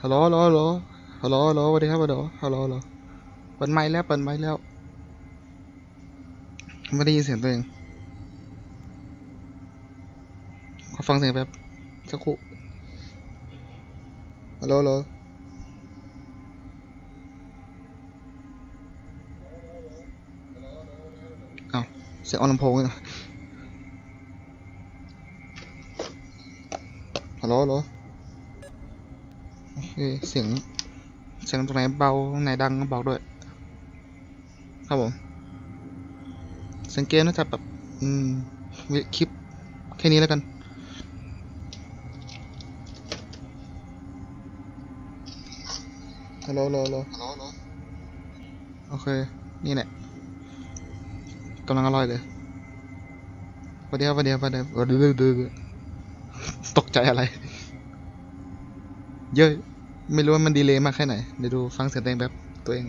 ฮัลโหลฮัลโหลฮัลโหลฮัลโหลฮัลโหลสวัสดีครับฮัลโหลฮัลโหลฮัลโหลเปิดไมค์แล้วเปิดไมค์แล้วไม่ได้ยินเสียงตัวเองขอฟังเสียงแป๊บสักครู่ฮัลโหลฮัลโหลอ้าวเสียงออนลำโพงเลยฮัลโหลฮัลโหลโอเคเสียงตรงไหนเบาตรงไหนดังก็บอกด้วยครับผมสังเกตนะจ๊ะแบบคลิปแค่นี้แล้วกันฮัลโหลฮัลโหลฮัลโหลโอเคนี่แหละกำลังอร่อยเลยวันเดียวตกใจอะไรเยอะไม่รู้ว่ามันดีเลย์มากแค่ไหนเดี๋ยวดูฟังเสียงตัวเองแบบตัวเอง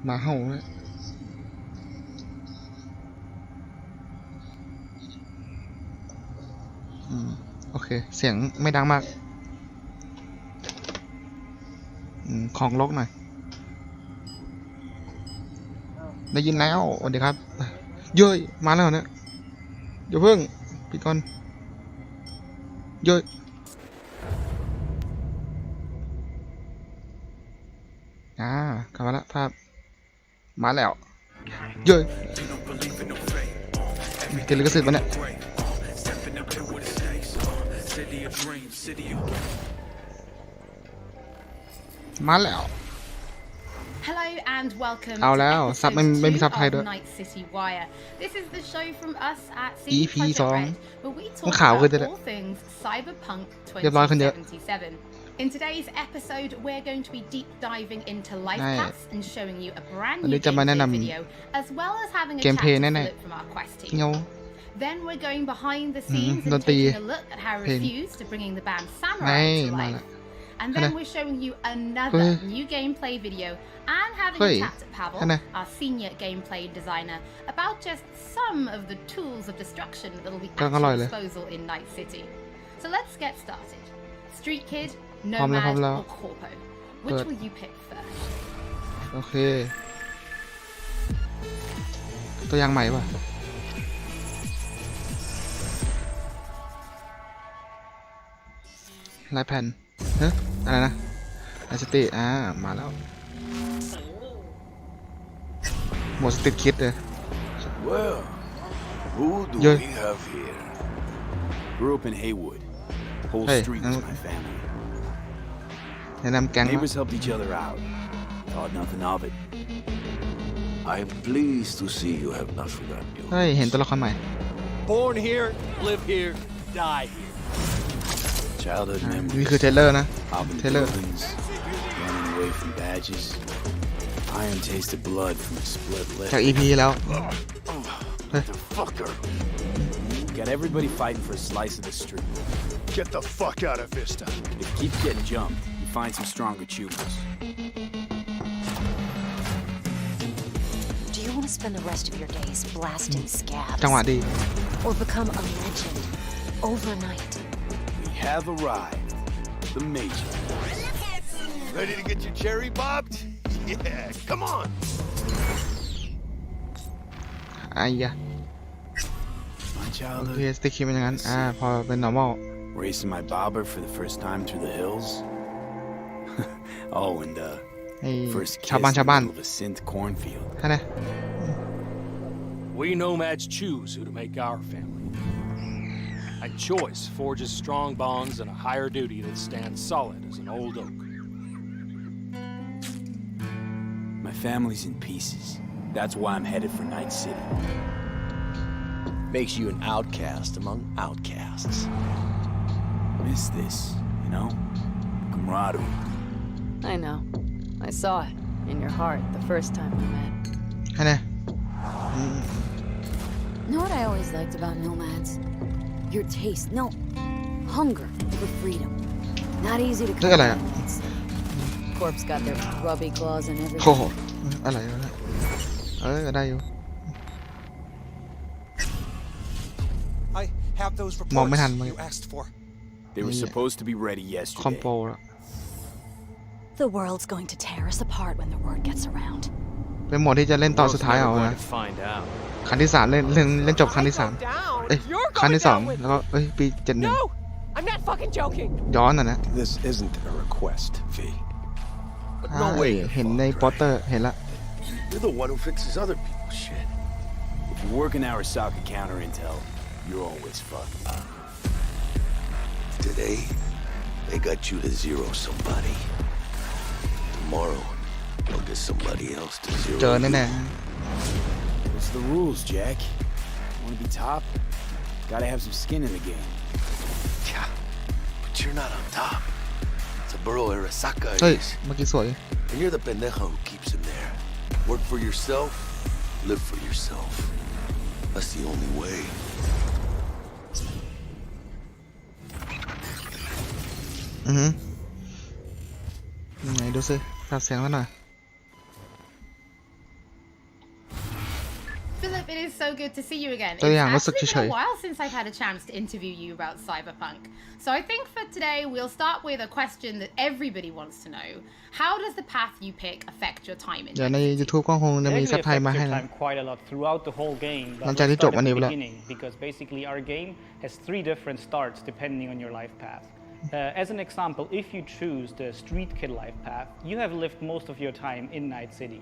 มาเห่าเลยโอเคเสียงไม่ดังมากของลกหน่อยได้ยินแล้วสวัสดีครับเย้ยมาแล้วเนี่ยเดี๋ยวเพิ่งปิดก่อนเย้ยกลับมาแล้วภาพมาแล้วเย้ยเกลิกสิทธิ์มันเนี่ยมาแล้ว Hello and welcome เอาแล้วซับไม่มีซับไทยด้วย Night City Wire. This is the show from us at EP.2 where we talk about all things Cyberpunk 2077. In today's episode, we're going to be deep diving into life paths and showing you a brand new gameplay video, as well as having a chat with from our quest team. Then we're going behind the scenes and taking a look at how we refused to bringing the band Samurai to life. And then we're showing you another new gameplay video and having a chat at Pavel, our senior gameplay designer, about just some of the tools of destruction that will be at your disposal in Night City. So let's get started. Street Kid, Nomad, or Corpo? Which will you pick first? โอเคตัวอย่างใหม่ป่ะลายแผ่นอะไรนะไอสติมาแล้วหมดสติคิดเลย Well, who do we have here? Grew up in Haywood. Whole street was my family. แนะนำแก๊ง Neighbors helped each other out. Thought nothing of it. I'm pleased to see you have not forgotten you. เฮ้ยเห็นตัวละครใหม่ Born here, live here, die here. Childhood memories. นี่คือเทเลอร์นะเทเลอร์ Running away from badges. Iron tasted blood from a split lip. จาก EP แล้ว Fucker. Got everybody fighting for a slice of the street. Get the fuck out of Vista. If you keep getting jumped, you find some stronger choopers. Do you want to spend the rest of your days blasting scabs? จังหวะดี Or become a legend overnight?We have arrived. The Major. Ready to get your cherry bobbed? Yeah, come on. ไอ้ยะ My โอ childhood. เคสติ๊กคิดเป็นอย่างนั้นพอเป็น normal Racing my bobber for the first time through the hills. Oh, and first kiss in the middle of a synth cornfield. ใช่ไหม We nomads choose who to make our family.And choice forges strong bonds and a higher duty that stands solid as an old oak. My family's in pieces. That's why I'm headed for Night City. Makes you an outcast among outcasts. Miss this, you know? Camaraderie. I know. I saw it in your heart the first time we met. ใช่ไหม Know what I always liked about nomads?Your taste, no, hunger for freedom. Not easy to come by. Corpse got their grubby claws and everything. โอ้โหอะไรวะเนี่ยได้อยู่ I have those มองไม่ทัน reports you asked for. They were supposed to be ready คอม yesterday. โปละ The world's going to tear us apart when the word gets around. เป็นโหมดที่จะเล่นตอนสุดท้ายเอา We're นะ going to find out. ครั้งที่3เล่นจบครั้งที่3เอ้ยครั้งที่2แล้วก็ปี71 No! I'm not fucking joking! ย้อนนะ This isn't a request, V. But ใช่ no way. เห็นในโปสเตอร์เห็นละ You're the one who fixes other people's shit. If you work in Arasaka counter intel, you're always fucked. Today, they got you to zero somebody. Tomorrow, they'll get somebody else to เจอ zero แน่ What's the rules, Jack? Want to be top? Gotta have some skin in the game. Yeah, but you're not on top. It's a borough Arasaka ๆเฮ้ย is. เมื่อกี้สวย And you're the pendeja who keeps him there. Work for yourself, live for yourself. That's the only way. ไหนดูสิตัดเสียงแล้วหน่อย Philip, it is so good to see you again. So, It's yeah, actually what's been the a while since I've had a chance to interview you about Cyberpunk. So I think for today, we'll start with a question that everybody wants to know. How does the path you pick affect your time in เดี๋ยวใน Night City? YouTube ก็คงจะมี It ซับ actually ไทยมา affects ให้ your นะ time quite a lot throughout the whole game. But หลัง we'll จากที่จบ start อัน at นี้ the ไปแล้ว beginning because basically our game has 3 different starts depending on your life path. As an example, if you choose the street kid life path, you have lived most of your time in Night City.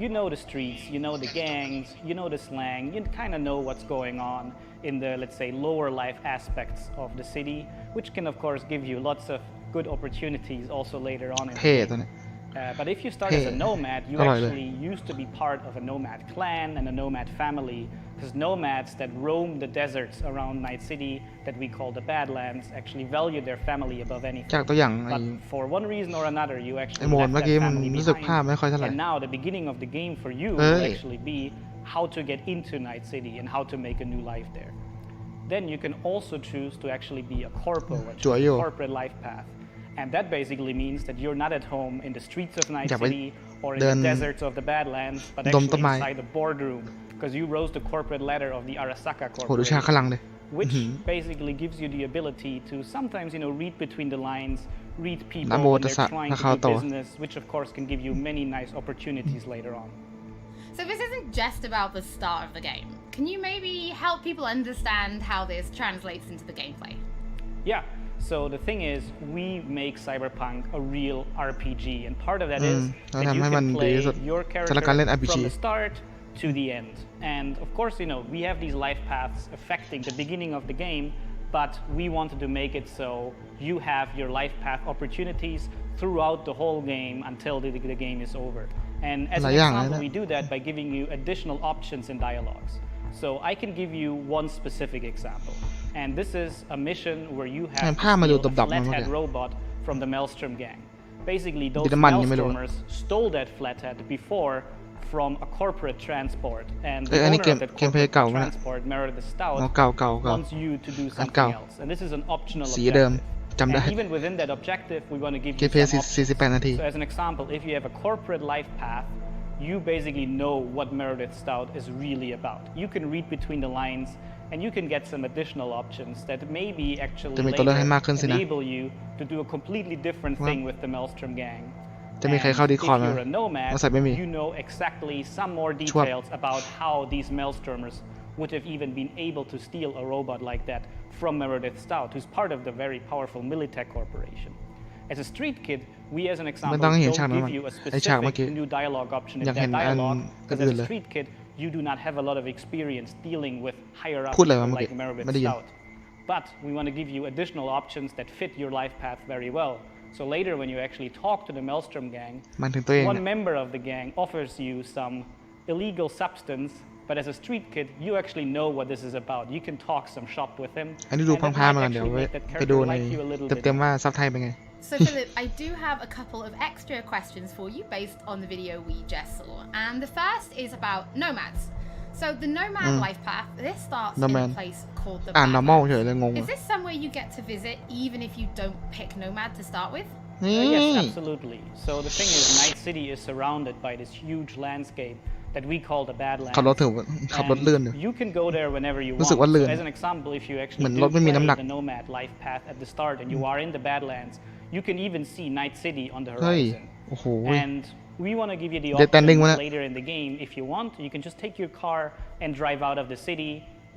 You know the streets, you know the gangs, you know the slang, you kind of know what's going on in the, let's say, lower life aspects of the city, which can of course give you lots of good opportunities also later on in the เท่ตัว game. นี้ But if you start as a nomad, you Alright. actually used to be part of a nomad clan and a nomad family, because nomads that roam the deserts around Night City that we call the Badlands actually value their family above จาก anything. ตัวอย่างไอ้ But for one reason or another, you ไอ้ actually โหมด left เมื่อ that กี้มัน family รู้สึกภาพ behind. ไม่ค่อยเท่าไหร่ And now the beginning of the game for you เฮ้ will ย actually be how to get into Night City and how to make a new life there. Then you can also choose to actually be a corpo, which จั่ว is อยู่ a corporate life path. And that basically means that you're not at home in the streets of Night อยากไป City or in เดิน the deserts of the Badlands, but ดม actually ต้นไม้ inside the boardroom because you rose the corporate ladder of the Arasaka โหดูฉากข้างหลัง Corporation, เลย which basically gives you the ability to sometimes, read between the lines, read people นะโม when ตัส they're สะ trying นะ to คะ do โต business, which of course can give you many nice opportunities later on. So this isn't just about the start of the game. Can you maybe help people understand how this translates into the gameplay? Yeah. So the thing is, we make Cyberpunk a real RPG, and part of that is เรา that ทำ you ให้มัน can ดี play ที่สุด your สำหรับการเล่น character RPG from the start to the end. And of course, we have these life paths affecting the beginning of the game, but we wanted to make it so you have your life path opportunities throughout the whole game until the game is over. And as ห an ลายอย่างเลย example, นะ we do that by giving you additional options and dialogues. So I can give you one specific example. And this is a mission where you have ภาพมาดู to steal ดั a บๆมาเมื่อ flathead กี้ robot from the Maelstrom gang. Basically, those น้ำมันยังไม่รู้ Maelstormers stole that flathead before from a corporate transport. And เอ้ the ยอันนี้ owner of that เกมเพลย์ corporate เก่าไหม transport, Meredith อ๋อ Stout, เก่า wants you to do อันเก่า something else. And this is an optional สีเดิม objective. จำได้ And even within that objective, we want to give เก you มเพลย์ some options. 48 นาที So as an example, if you have a corporate life path, you basically know what Meredith Stout is really about. You can read between the lines and you can get some additional options that maybe actually จะมีตัวเลือกให้มากขึ้นสิ later นะ enable you to do a completely different thing with the Maelstrom gang. จะมีใครเข้า And if Discord ไหม you're a nomad, เอาใส่ไม่มี you know exactly some more ชัวร์ details about how these Maelstormers would have even been able to steal a robot like that from Meredith Stout, who's part of the very powerful Militech Corporation. As a street kid, we as an ไม่ example ต้องให้เห็น don't ฉากนั้น give you a ไอฉากเมื่อ specific กี้ new dialogue option in อยากเห็น that อัน dialogue, because อื่น as เล a ย street kid, you do not have a lot of experience dealing with higher up พูดอะไรวะ people เมื่อกี้ like Meredith ไม่ได้ยิน Stout. But we want to give you additional options that fit your life path very well. So later, when you actually talk to the Maelstrom gang, มันถึงตัวเอง one เนี่ย member of the gang offers you some illegal substance, but as a street kid, you actually know what this is about. You can talk some shop with him. อันนี้ดู and that พังๆ might มากันเดี๋ยว actually ไว้ make that ไปดู character ใน like you a little bit เต็มๆว่าซับไทยเป็นไง So Philip, I do have a couple of extra questions for you based on the video we just saw. And the first is about nomads. So the nomad life path, this starts in Nomad. a place called the อ่าน normal Badlands. เฉยเลยงง Is this somewhere you get to visit even if you don't pick nomad to start with? นี่ Yes, absolutely. So the thing is, Night City is surrounded by this huge landscape that we call the Badlands. ขับรถถือขับรถเลื่อนอยู่ You can go there whenever you รู้ want. สึกว่าเลื่อน So as an example, if you เหมื actually อน do รถไม่มีน้ำหนัก play the Nomad life path at the start and you are in the Badlands, you can even see Night City on the เฮ้ย horizon. โอ้โห And we want to give you the Dead ending option วะเนี่ย later in the game. If you want, you can just take your car and drive out of the city.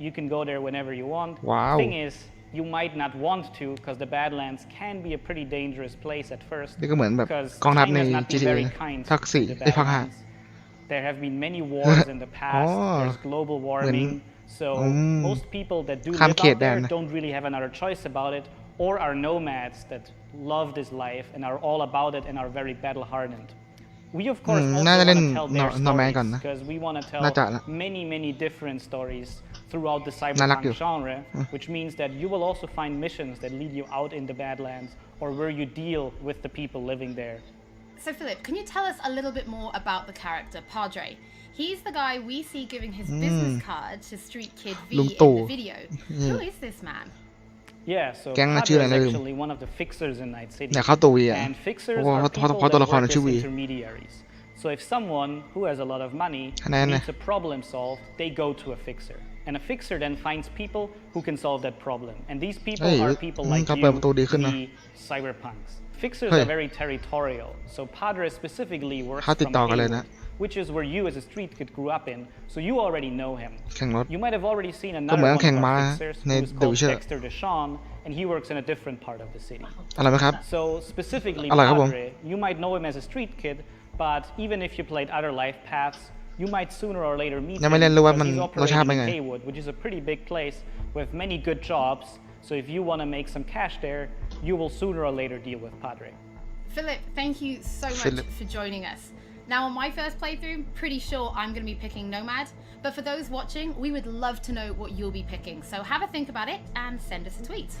You can go there whenever you want. ว้าว Thing is, you might not want to because the Badlands can be a pretty dangerous place at first. นี่ก็เหมือนแบบ Because กองทัพ time ใน has not been GTA very kind ภาค to 4 the ภาค 5 Badlands. There have been many wars in the past. Oh. There's global warming. So most people that do ข้าม live เขต out แดน there นะ don't really have another choice about it, or are nomads that love this life and are all about it and are very battle hardened. We of course also น่าจะ want เล่น to tell their นอร์แมน stories ก่อนนะ because we want to น่าจะ tell ละ many different stories throughout the น่ารักอยู่ Cyberpunk genre, which means that you will also find missions that lead you out in the Badlands or where you deal with the people living there. So Philip, can you tell us a little bit more about the character Padre? He's the guy we see giving his business card to Street Kid V ลุง in ตู่ the video. Who is this man? Yeah, so แก๊งน่ะ Padre ชื่ออะไร is นะลืม actually one of the fixers in Night City. อยากเข้าตัววีอ่ะ And fixers เพราะ are ว่า people เพราะตัว that ละคร work มัน as ชื่อวี intermediaries. So if someone who has a lot of money คะแนนนะ needs a problem solved, they go to a fixer. And a fixer then finds people who can solve that problem. And these people เฮ้ย are people like การเปิดประตูดีขึ้นนะ the cyberpunks. Fixers เฮ้ย are very territorial. So Padre specifically works เขาติด from ต่อกันเลยนะ Haywood, which is where you as a street kid grew up in. So you already know him. แข่งรถ You might have already seen ก็ another เหมือน one แข่ง of ม้า our fixers ใน who's เดวิ called เชอร์ Dexter Deshawn, and he works in a different part of the city. อะไรไหมครับ So specifically อร่อยครับผม Padre, you might know him as a street kid, but even if you played other life paths, you might sooner or later meet ยัง him ไม่เล่นรู้ว่า because มัน he's รสชาติ operating เป็น in ไง Haywood, which is a pretty big place with many good jobs. So if you want to make some cash there, you will sooner or later deal with Padre. Philip, thank you so much Philip. for joining us. Now, on my first playthrough, pretty sure I'm going to be picking Nomad, but for those watching, we would love to know what you'll be picking. So have a think about it and send us a tweet.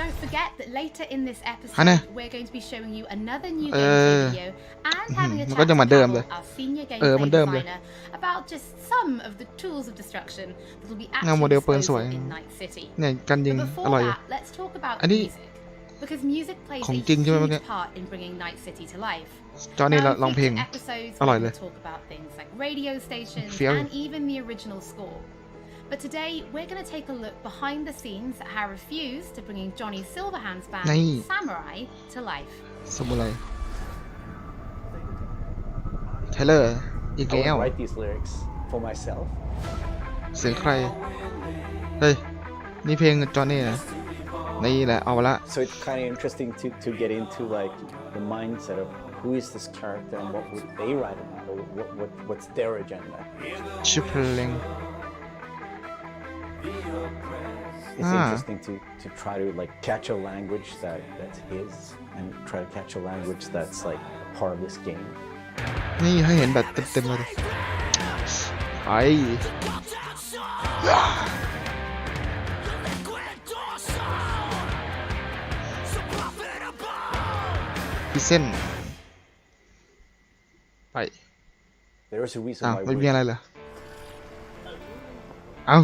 Don't forget that later in this episode, we're going to be showing you another new gameplay video and having a chat with Pavel, our senior gameplay designer, about just some of the tools of destruction that will be actually disposal in Night City. เนี่ยการยิง But อ before ร่อยอยู่ that, let's talk about อันนี้ music. Because music plays ของ a จริงใช่ไหมเมื่อกี้ huge part in bringing Night City to life. จอห์นนี่ Now, ร้องเพลง in future episodes, อร่อย we เลย will talk about things like radio stations เฟี้ยว and even the original score. But today, we're going to take a look behind the scenes at how refused to bringing Johnny Silverhand's band นี่ Samurai to life. สมุไรเทเลอร์อีก I แล้ว would write these lyrics for myself. เสียงใคร เฮ้ย นี่เพลงจอห์นนี่นะนี่แหละเอาละ So it's kind of interesting to get into like the mindset of who is this character and what would they write about, or what's their agenda. ชื่อเพลง It's interesting to try to like catch a language that's his and try to catch a language that's like part of this game. นี่ให้เห็นแบบเต็มๆเลยไอ้พี่เส้นไป There is a reason อ้าว why ไม่มีอะไรเหรอเอ้า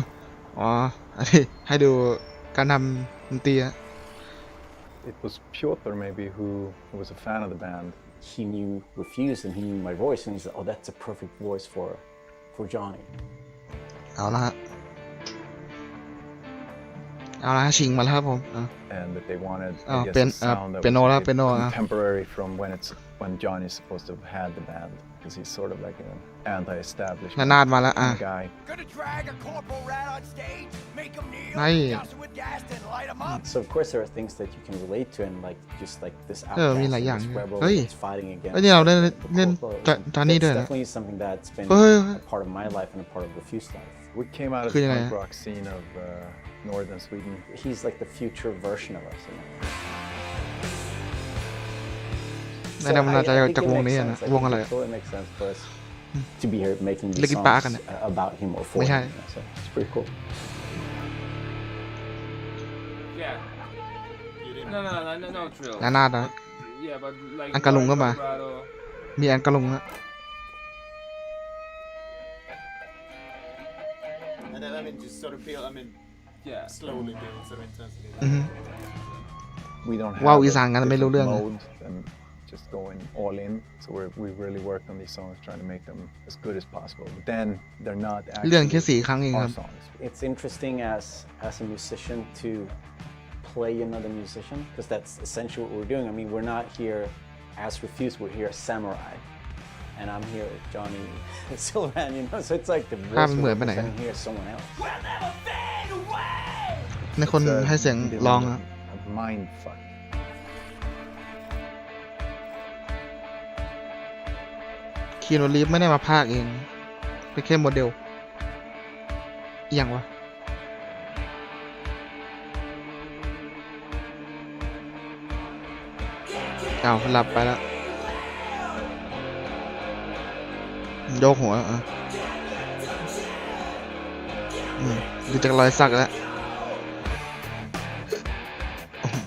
อ๋ออันนี้ให้ดูการทำดนตรีอะ It was Piotr maybe who was a fan of the band. he knew Refused and he knew my voice and he said, oh, that's a perfect voice for Johnny. เอาละฮะชิงมาแล้วครับผม And that they wanted Oh, I guess, a sound that piano, was piano, contemporary from when Johnny's supposed to have had the band, because he's sort of like an anti-establishment นาดมาแล้ว guy. Gonna drag a corporal rat on stage, make him kneel, นี่ douse him with gas, then light him up. So of course there are things that you can relate to and like just like this มี outcast หลายอย่าง this rebel เฮ้ย that's fighting against แล้วนี่เราเล่น the corporal. จอห์นนี่ That's ด้วยนะ definitely something that's been เฮ้ย a part of my life and a part of Refused life. We came out ofคือ the ยังไง punk rock scene of northern Sweden. He's like the future version of us. You know? แนะนำน่าจะจากวงนี้นะวงอะไร It totally makes sense for us to be here making these Linkin songs Park กันนะ about him or for ไม่ him. ใช่ You know, so it's pretty cool. Yeah. No drill. นาดนะ Yeah, but like อังกะลุงก็มา vibrato. มีอังกะลุงนะ And then I mean just sort of build, I mean Yeah. slowly build sort of intensity. อือฮึ We don't have ว่าวอีสานกันไม่รู้เรื่อง mode and just going all in. So we really worked on these songs, trying to make them as good as possible. But then they're not actually our songs. It's interesting as a musician to play another musician, because that's essentially what we're doing. I mean, we're not here as Refuse, we're here as Samurai. And I'm here with Johnny Silverhand, you know, so it's like the voice we're presenting here is someone else. ในคนให้เสียงร้องอะ Mind fuck. คีโนรีฟไม่ได้มาพากย์เองเป็นแค่โมเดลอย่างวะเอาหลับไปแล้วโยกหัวอ่ะดูจากรอยสักแล้ว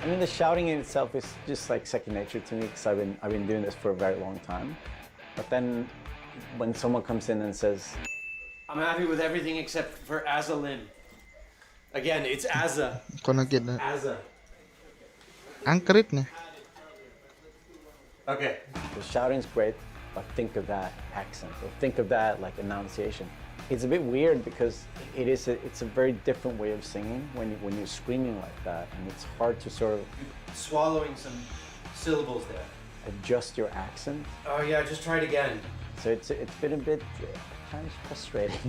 I mean, the shouting in itself is just like second nature to me, because I've been doing this for a very long time. But then, when someone comes in and says, "I'm happy with everything except for Azza Lin." Again, it's Azza. คนอังกฤษนะ Azza. อังกฤษนะ Okay. The shouting's great, but think of that accent, or think of that like enunciation. It's a bit weird because it's a very different way of singing when you're screaming like that, and it's hard to sort of swallowing some syllables there. Adjust your accent. Oh yeah, just try it again. So it's been a bit kind of frustrating.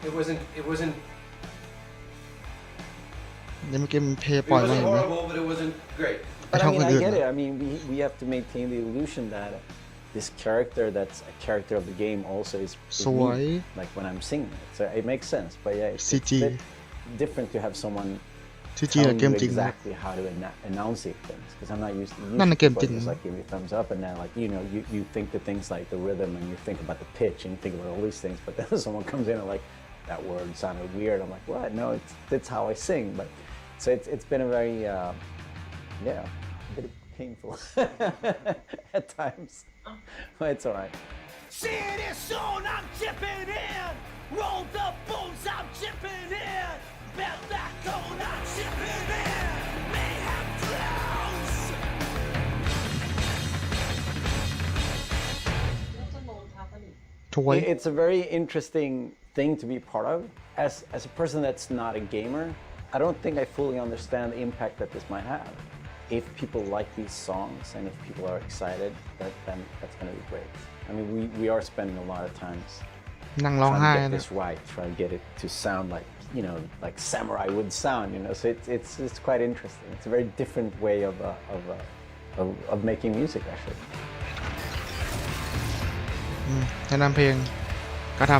It wasn't. ยังไม่เกมเพย์ It ปล่อยมา wasn't เห็นไหม horrible, but it wasn't great. But I mean, I get it. I mean, we have to maintain the illusion that this character that's a character of the game also is me, like when I'm singing it. So it makes sense. But yeah, it's a bit different to have someone telling you exactly how to enunciate things, because I'm not used to it. Just like give me a thumbs up, and then like you think the things like the rhythm, and you think about the pitch, and you think about all these things. But then someone comes in and like, that word sounded weird. I'm like, what? No, that's how I sing. But so it's been a very a bit painful at times. But it's alright. See this soon, I'm chipping in. Roll the bones, I'm chipping in. Belt that cone, I'm chipping in. Mayhem clowns. It's a very interesting thing to be part of. As a person that's not a gamer, I don't think I fully understand the impact that this might have. If people like these songs and if people are excited, then that's going to be great. I mean, we are spending a lot of times trying to get this right, trying to get it to sound like, like Samurai would sound, So it's quite interesting. It's a very different way of making music, actually. แนะนำเพลงก็ท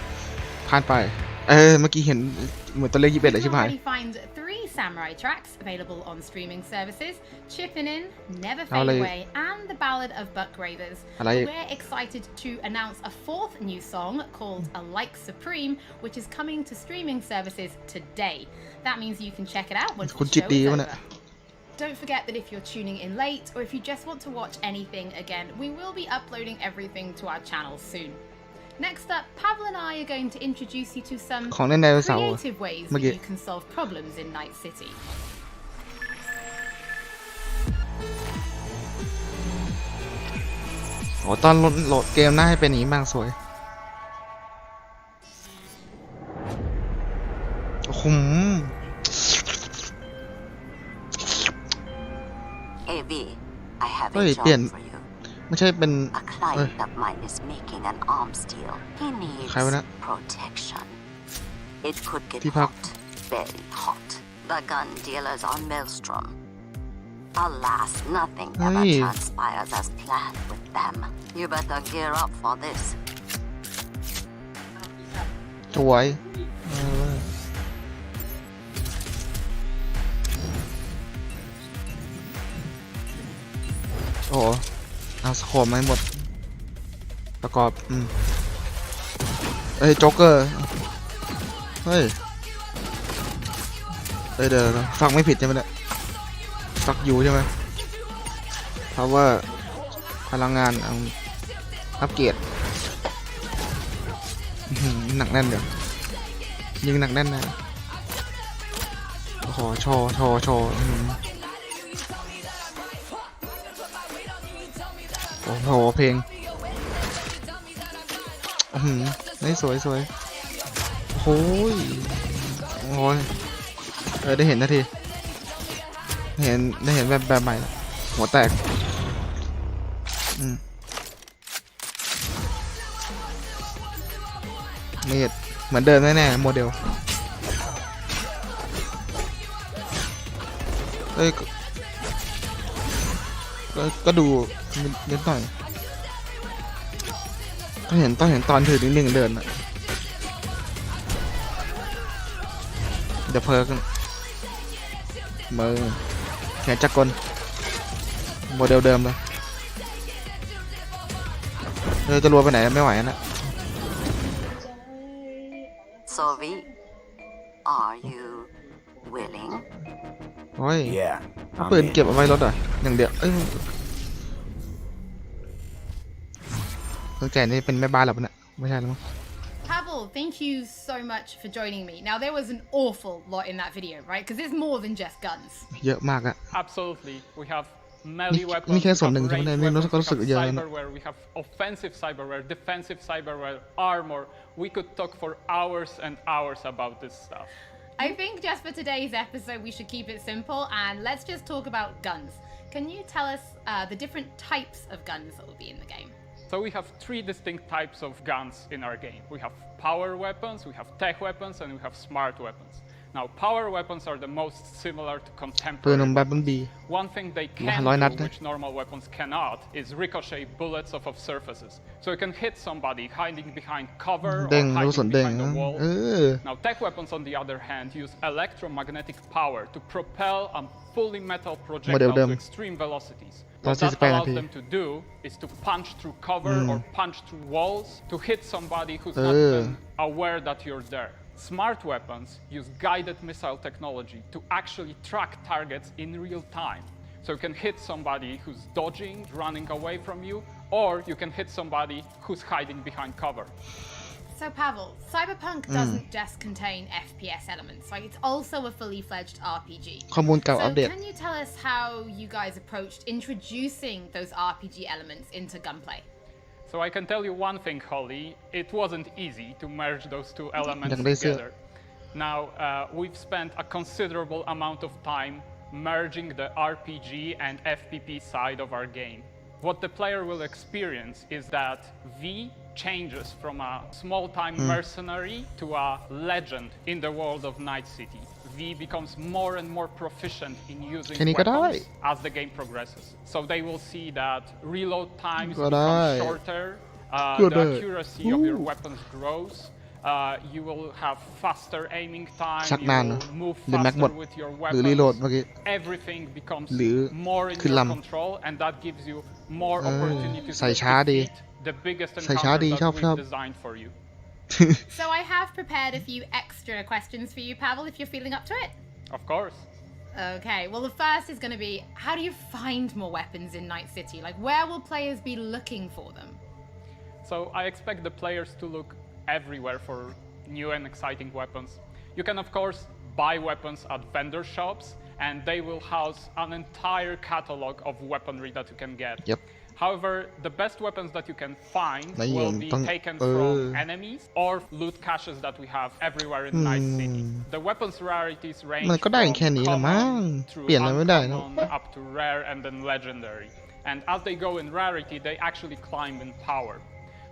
ำผ่านไปเมื่อกี้เห็นเหมือนตัวเลข21เลยใช่ไหม find 3 Samurai tracks available on streaming services: Chippin' In, Never Fade Away, and The Ballad of Buck Ravers. We're excited to announce a 4th new song called A Like Supreme, which is coming to streaming services today. That means you can check it out once the show is over. Don't forget that if you're tuning in late, or if you just want to watch anything again, we will be uploading everything to our channel soon. Next up, Pavel and I are going to introduce you to some creative ways that you can solve problems in Night City. ตอนโหลดเกมน่าให้เป็นอย่างนี้บ้างสวยโอ้โห AV, I have a เปลี่ยน job for you. ไม่ใช่เป็น A client of mine is making an arms deal. He needs protection. It could get hot, very hot. The gun dealers are Maelstrom. Alas, nothing ever transpires as planned with them. You better gear up for this. สวยโอ้เอาสโคปมาให้หมดประกอบโจ๊กเกอร์เฮ้ยเดี๋ยวฟังไม่ผิดใช่ไหมเนี่ยฟักอยู่ใช่ไหมเพราะว่าพลังงานอัปเกรดหนักแน่นเดี๋ยวยิงหนักแน่นนะโอ้โหโชว์ โอ้โหเพลงนี่สวยโอ้ยได้เห็นนาทีได้เห็นแบบใหม่แล้วหัวแตกเมดเหมือนเดิมแน่ๆโมเดลก็ดูนิดหน่อยต้องเห็นตอนถือนิดนึงเดินอะเดี๋ยวเพิร์กมือแขนจักรกลโมเดลเดิมเลยจะรัวไปไหนไม่ไหวนะ Sovi, are you willing? โอ้ยปืนเก็บเอาไว้รถอ่ะอย่างเดียวตั้งใจนี่เป็นแม่บ้านหรอปะเนี่ยไม่ใช่หรอมั้ง Pavel, thank you so much for joining me. Now there was an awful lot in that video, right? Because it's more than just guns. เยอะมากอะ Absolutely, we have melee weapons. นี่แค่ส่วนหนึ่งใช่ไหมเนี่ยก็รู้สึกเยอะนะ Cyberware, we have offensive cyberware, defensive cyberware, armor. We could talk for hours and hours about this stuff. I think just for today's episode, we should keep it simple and let's just talk about guns. Can you tell us the different types of guns that will be in the game? So we have three distinct types of guns in our game. We have power weapons, we have tech weapons, and we have smart weapons. Now, power weapons are the most similar to contemporary weapons. One thing they can do, which normal weapons cannot, is ricochet bullets off of surfaces. So you can hit somebody hiding behind cover or hiding behind the wall. Now, tech weapons, on the other hand, use electromagnetic power to propel a fully metal projectile to extreme velocities. What that allows them to do is to punch through cover or punch through walls to hit somebody who's not even aware that you're there. Smart weapons use guided missile technology to actually track targets in real time. So you can hit somebody who's dodging, running away from you, or you can hit somebody who's hiding behind cover. So Pavel, Cyberpunk doesn't just contain FPS elements, right? It's also a fully fledged RPG. So can you tell us how you guys approached introducing those RPG elements into gunplay? So I can tell you one thing, Holly, it wasn't easy to merge those two elements together. Now, we've spent a considerable amount of time merging the RPG and FPP side of our game. What the player will experience is that V changes from a small-time mercenary to a legend in the world of Night City. V becomes more and more proficient in using weapons as the game progresses. So they will see that reload times become shorter, the accuracy of your weapons grows, you will have faster aiming time, you will move faster with your weapons, everything becomes more in your control, and that gives you more opportunities to defeat the biggest encounters that we've designed for you. So I have prepared a few extra questions for you, Pavel, if you're feeling up to it. Of course. Okay, well the first is going to be, how do you find more weapons in Night City? Like, where will players be looking for them? So I expect the players to look everywhere for new and exciting weapons. You can of course buy weapons at vendor shops, and they will house an entire catalog of weaponry that you can get. However, the best weapons that you can find will be taken from enemies or loot caches that we have everywhere in Night City. The weapons rarities range from common through uncommon up to rare and then legendary. And as they go in rarity, they actually climb in power.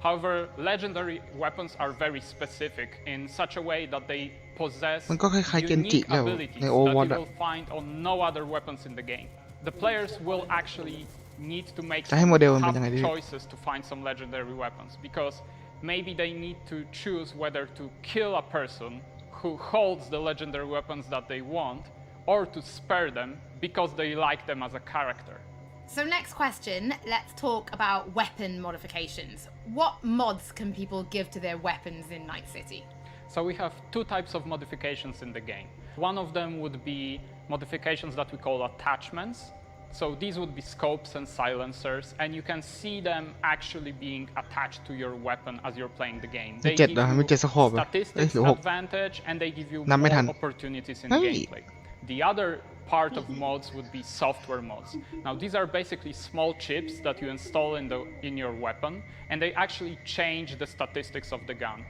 However, legendary weapons are very specific in such a way that they possess unique abilities that you will find on no other weapons in the game. The players will actually need to make some tough choices to find some legendary weapons, because maybe they need to choose whether to kill a person who holds the legendary weapons that they want, or to spare them because they like them as a character. So next question, let's talk about weapon modifications. What mods can people give to their weapons in Night City? So we have two types of modifications in the game. One of them would be modifications that we call attachments. So these would be scopes and silencers, and you can see them actually being attached to your weapon as you're playing the game. They give you statistics advantage, and they give you more opportunities in gameplay. The other part of mods would be software mods. Now these are basically small chips that you install in your weapon, and they actually change the statistics of the gun.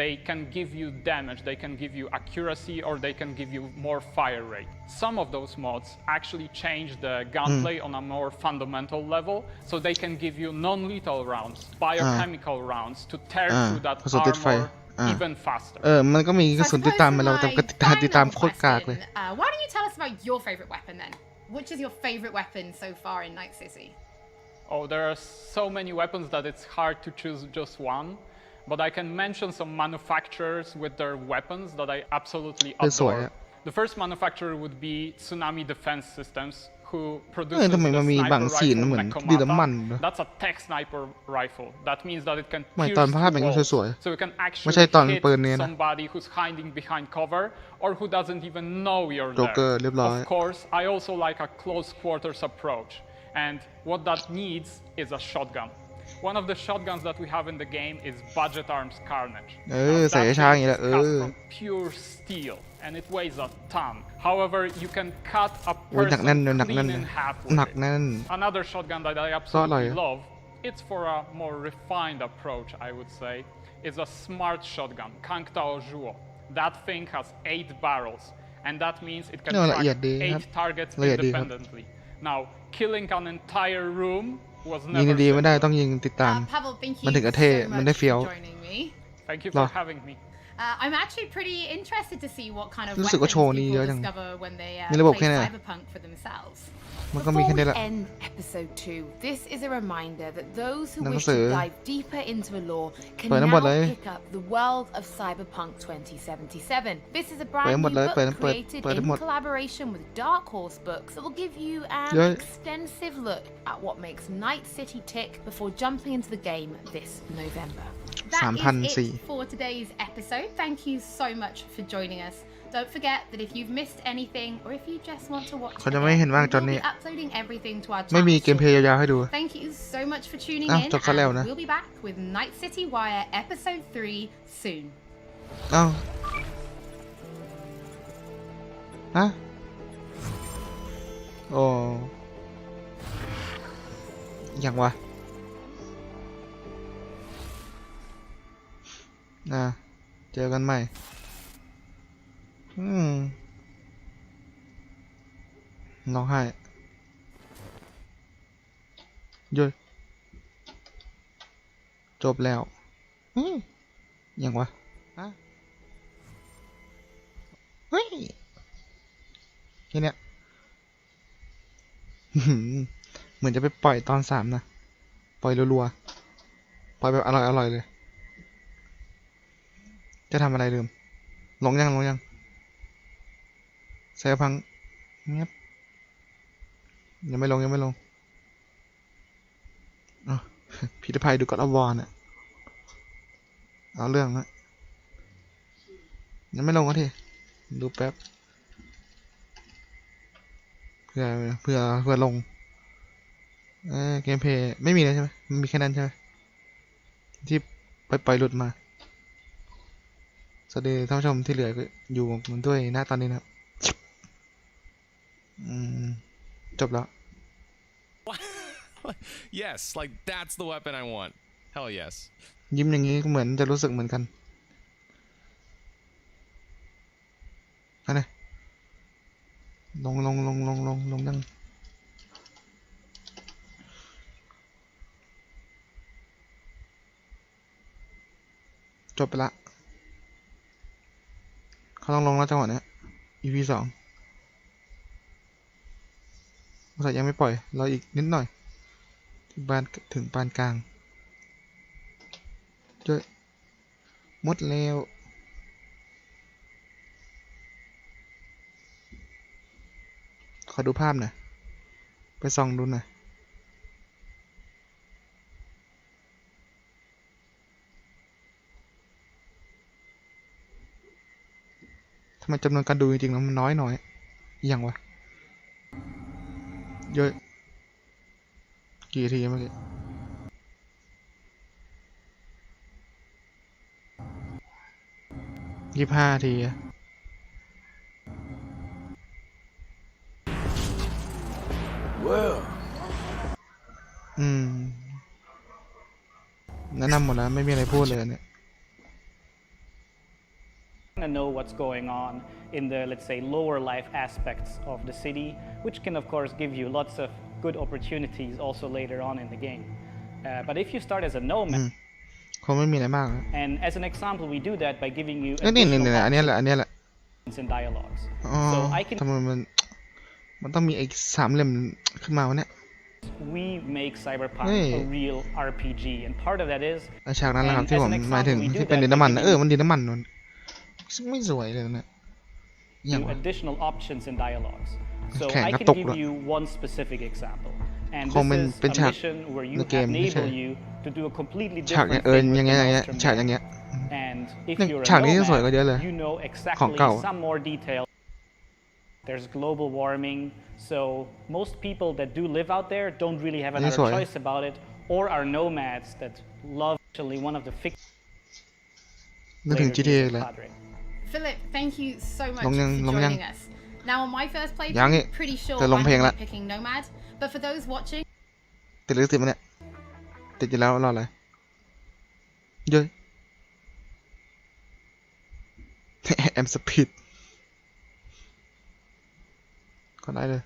They can give you damage, they can give you accuracy, or they can give you more fire rate. Some of those mods actually change the gunplay on a more fundamental level, so they can give you non-lethal rounds, biochemical rounds to tear through that armor even faster. มันก็มีกระสุนติดตามมาเราแต่ก็ติดตามโคตรกากเลย Why don't you tell us about your favorite weapon then? Which is your favorite weapon so far in Night City? Oh, there are so many weapons that it's hard to choose just one. But I can mention some manufacturers with their weapons that I absolutely adore. The first manufacturer would be Tsunami Defense Systems, who produces the sniper rifle Nekomata. That's a tech sniper rifle. That means that it can pierce walls, so you can actually hit somebody who's hiding behind cover or who doesn't even know you're there. Of course, I also like a close quarters approach, and what that needs is a shotgun. One of the shotguns that we have in the game is Budget Arms Carnage. That comes from pure steel, and it weighs a ton. However, you can cut a person clean in half with it. Another shotgun that I absolutely love, it's for a more refined approach, I would say, is a smart shotgun, Kangtao Zhuo. That thing has 8 barrels, and that means it can track 8 targets independently. Now, killing an entire room was never ยิงดีไม่ได้ต้องยิงติดตาม มันถึงกระเท่มันได้เฟี้ยว Thank you for having me. I'm actually pretty interested to see what kind of รู้สึกว่าโชว์นี้เยอะจัง when they มีระบบแค่ play ไหน Cyberpunk for themselves. มันก็มีแค่นี้แหละ Before we end episode 2, this is a reminder that those who wish to dive deeper into the lore can now pick up The World of Cyberpunk 2077. This is a brand new book created in collaboration with Dark Horse Books that will give you an extensive look at what makes Night City tick before jumping into the game this November. That is it for today's episode. Thank you so much for joining us. Don't forget that if you've missed anything or if you just want to watch it, we'll be uploading everything to our channel. ไม่มีเกมเพลย์ยาวๆให้ดู Thank you so much for tuning in, and we'll be back with Night City Wire Episode 3 soon. อ้าวฮะโอ้ยังวะเจอกันใหม่ร้องไห้ย่อยจบแล้วยังวะเฮ้ยแค่เนี้ยเหมือนจะไปปล่อยตอน3นะปล่อยรัวๆปล่อยแบบอร่อยๆเลยจะทำอะไรลืมลงยังใส่พังเงียบยังไม่ลงพิธภัยดูก็อวอร์น่ะเอาเรื่องนะยังไม่ลงก็ทีดูแป๊บเพื่อลงเกมเพลย์ไม่มีเลยใช่ไหมมันมีแค่นั้นใช่ไหมที่ไปหลุดมาสวัสดีท่านผู้ชมที่เหลืออยู่กันด้วยหน้าตอนนี้นะครับจบแล้ว Yes, like that's the weapon I want. Hell yes. ยิ้มอย่างนี้เหมือนจะรู้สึกเหมือนกันอะไรลงยังจบไปละเขาต้องลงแล้วจังหวะนี้ EP 2ภาษายังไม่ปล่อยรออีกนิดหน่อยถึงปานกลางช่วยหมดแล้วขอดูภาพหน่อยไปส่องดูหน่อยทำไมจำนวนการดูจริงๆแล้วมันน้อยอย่างวะเยอะกี่ทีเมื่อกี้25 ที Well. แนะนำหมดแล้วไม่มีอะไรพูดเลยเนี่ย to know what's going on in the, let's say, lower life aspects of the city, which can of course give you lots of good opportunities also later on in the game. But if you start as a nomad, คงไม่มีอะไรมาก and as an example, we do that by giving you นี่อันนี้แหละ and dialogues. อ๋อ So I can ทำไมมันต้องมีไอ้3 เหลี่ยมขึ้นมาวะเนี่ย we make Cyberpunk a real RPG, and part of that is ฉากนั้นแหละครับที่ผมหมายถึงที่เป็นดินน้ำมันมันดินน้ำมันนไม่สวยเลยนะ additional options and dialogues. So I can give you one specific example, and this is a mission where you enable you to do a completely different thing with the monster map. And if you're a nomad, you know exactly some more detail. There's global warming, so most people that do live out there don't really have another choice about it, or are nomads that love actually one of the fixed. Philip, thank you so much for joining us. Now on my first playthrough, I'm pretty sure I'm picking nomad, but for those watching, ติดหรือติดมั้ยเนี่ยติดอยู่แล้วรออะไรเย้ยแอมสปีดก็ได้เลย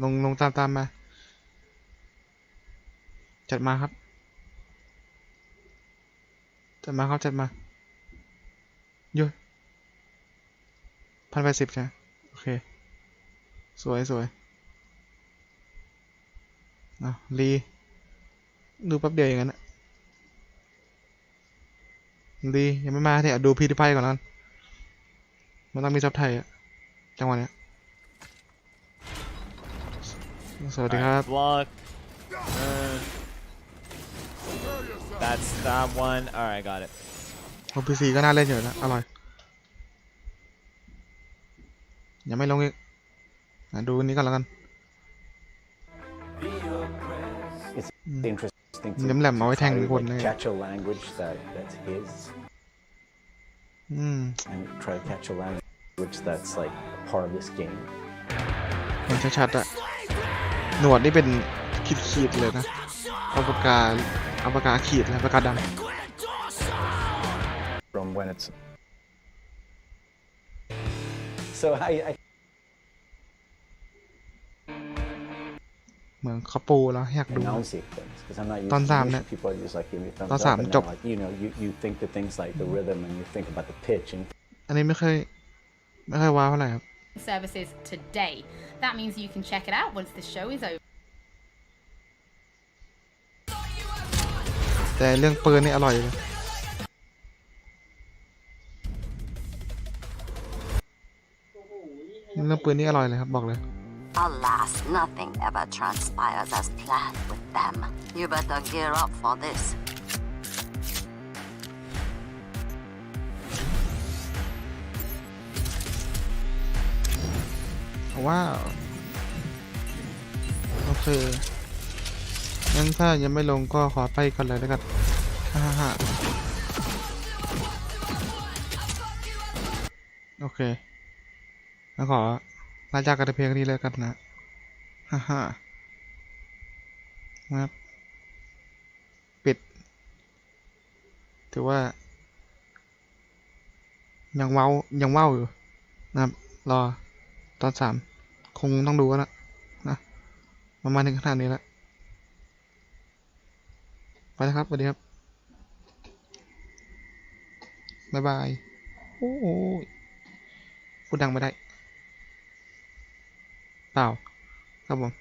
ลงตามมาจัดมาครับจัดมาเยอะ1,080ใช่โอเคสวยรีดูแป๊บเดียวอย่างนั้นรียังไม่มาเถอะดูพีดีไฟก่อนนั้นมันต้องมีซับไทยอะจังหวะนี้สวัสดีครับ Vlog. That's that one. Alright, got it. ของ PC ก็น่าเล่นอยู่นะอร่อยยังไม่ลงอีกดูนี้ก่อนแล้วกัน It's interesting to แหลมเอาไว้แทงคนเลย catch a language that's his and try to catch a language that's like part of this game มันชัดๆอะหนวดนี่เป็นขีดเลยนะเอาปากกาขีดแล้วปากกาดำ from when it's so I เหมือนเขาปูแล้วอยากดูตอน3เนี่ยตอน3จบ you think the things like the rhythm and you think about the pitch and อันนี้ไม่เคยว้าวเท่าไหร่ครับ services today. That means you can check it out once the show is over. แต่เรื่องปืนนี่อร่อยเลยเรื่องปืนนี่อร่อยเลยครับบอกเลย Alas, nothing ever transpires as planned with them. You better gear up for this. ว้าวโอเคงั้นถ้ายังไม่ลงก็ขอไปก่อนเลยแล้วกันโอเคแล้วขอลาจากกันเพียงนี้เลยกันนะนะครับปิดถือว่ายังว้าวอยู่นะครับรอตอน3คงต้องดูแล้วนะประมาณถึงขนาดนี้แล้วไปแล้วครับสวัสดีครับบ๊ายบายโอ้ยพูดดังไม่ได้เปล่าครับผม